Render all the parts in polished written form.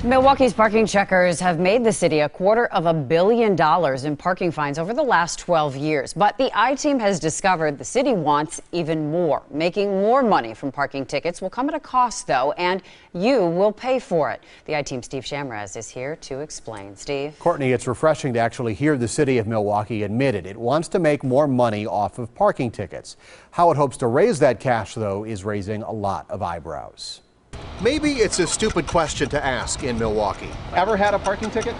Milwaukee's parking checkers have made the city $250 million in parking fines over the last 12 years. But the I-Team has discovered the city wants even more. Making more money from parking tickets will come at a cost, though, and you will pay for it. The I-Team's Steve Shamraz is here to explain. Steve? Courtney, it's refreshing to actually hear the city of Milwaukee admit it. It wants to make more money off of parking tickets. How it hopes to raise that cash, though, is raising a lot of eyebrows. Maybe it's a stupid question to ask in Milwaukee. Ever had a parking ticket?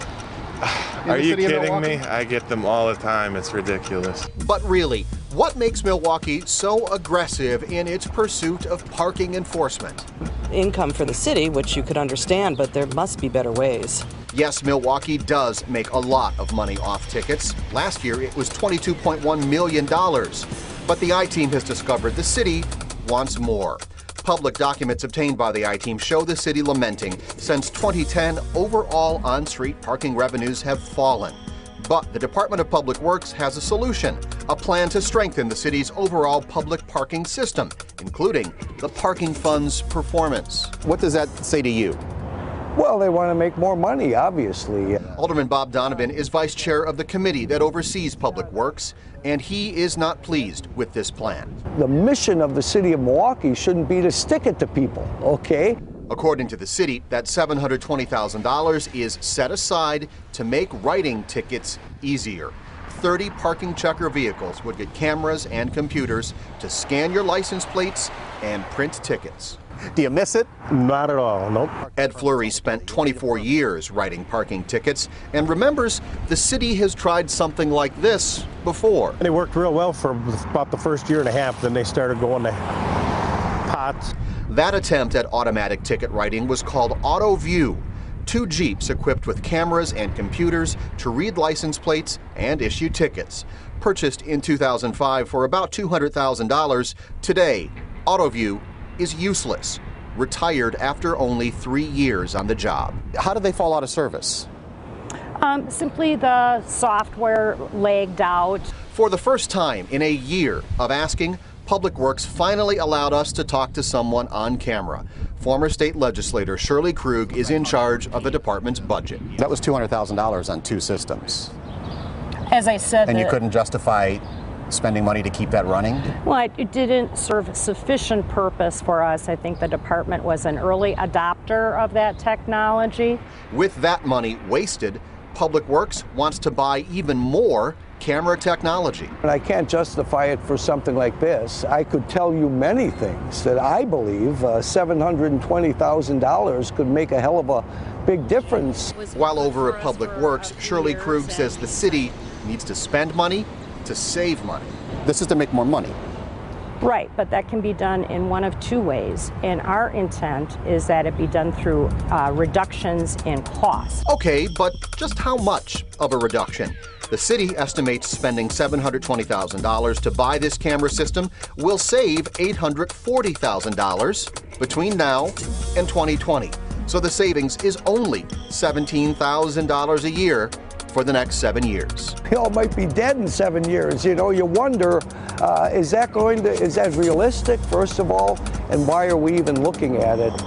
Are you kidding me? I get them all the time. It's ridiculous. But really, what makes Milwaukee so aggressive in its pursuit of parking enforcement? Income for the city, which you could understand, but there must be better ways. Yes, Milwaukee does make a lot of money off tickets. Last year, it was $22.1 million. But the I-Team has discovered the city wants more. Public documents obtained by the I-Team show the city lamenting since 2010, overall on-street parking revenues have fallen. But the Department of Public Works has a solution, a plan to strengthen the city's overall public parking system, including the parking fund's performance. What does that say to you? Well, they want to make more money, obviously. Alderman Bob Donovan is vice chair of the committee that oversees Public Works, and he is not pleased with this plan. The mission of the city of Milwaukee shouldn't be to stick it to people, okay? According to the city, that $720,000 is set aside to make writing tickets easier. 30 parking checker vehicles would get cameras and computers to scan your license plates and print tickets. Do you miss it? Not at all, nope. Ed Fleury spent 24 years writing parking tickets and remembers the city has tried something like this before. And it worked real well for about the first year and a half, then they started going to pots. That attempt at automatic ticket writing was called AutoView. 2 Jeeps equipped with cameras and computers to read license plates and issue tickets. Purchased in 2005 for about $200,000, today, AutoView is useless, retired after only 3 years on the job. How did they fall out of service? Simply the software lagged out. For the first time in a year of asking, Public Works finally allowed us to talk to someone on camera. Former state legislator Shirley Krug is in charge of the department's budget. That was $200,000 on 2 systems. As I said, and you couldn't justify spending money to keep that running? Well, it didn't serve sufficient purpose for us. I think the department was an early adopter of that technology. With that money wasted, Public Works wants to buy even more camera technology. And I can't justify it for something like this. I could tell you many things that I believe $720,000 could make a hell of a big difference. While over at Public Works, Shirley Krug says the city needs to spend money to save money. This is to make more money. Right, but that can be done in one of 2 ways. And our intent is that it be done through reductions in costs. Okay, but just how much of a reduction? The city estimates spending $720,000 to buy this camera system will save $840,000 between now and 2020. So the savings is only $17,000 a year for the next 7 years. We all might be dead in 7 years. You know, you wonder, is that realistic, first of all? And why are we even looking at it,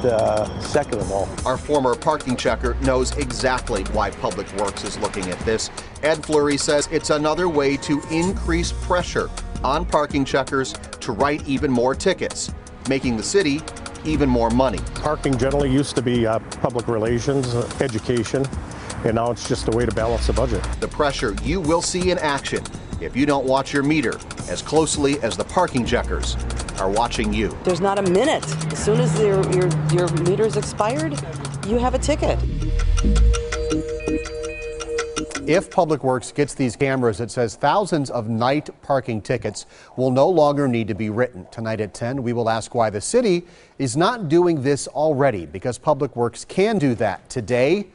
second of all? Our former parking checker knows exactly why Public Works is looking at this. Ed Fleury says it's another way to increase pressure on parking checkers to write even more tickets, making the city even more money. Parking generally used to be public relations, education, and now it's just a way to balance the budget. The pressure you will see in action if you don't watch your meter as closely as the parking checkers are watching you. There's not a minute. As soon as your meter's expired, you have a ticket. If Public Works gets these cameras, it says thousands of night parking tickets will no longer need to be written. Tonight at 10, we will ask why the city is not doing this already, because Public Works can do that today,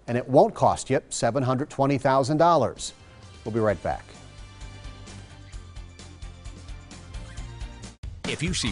and it won't cost you $720,000. We'll be right back. If you see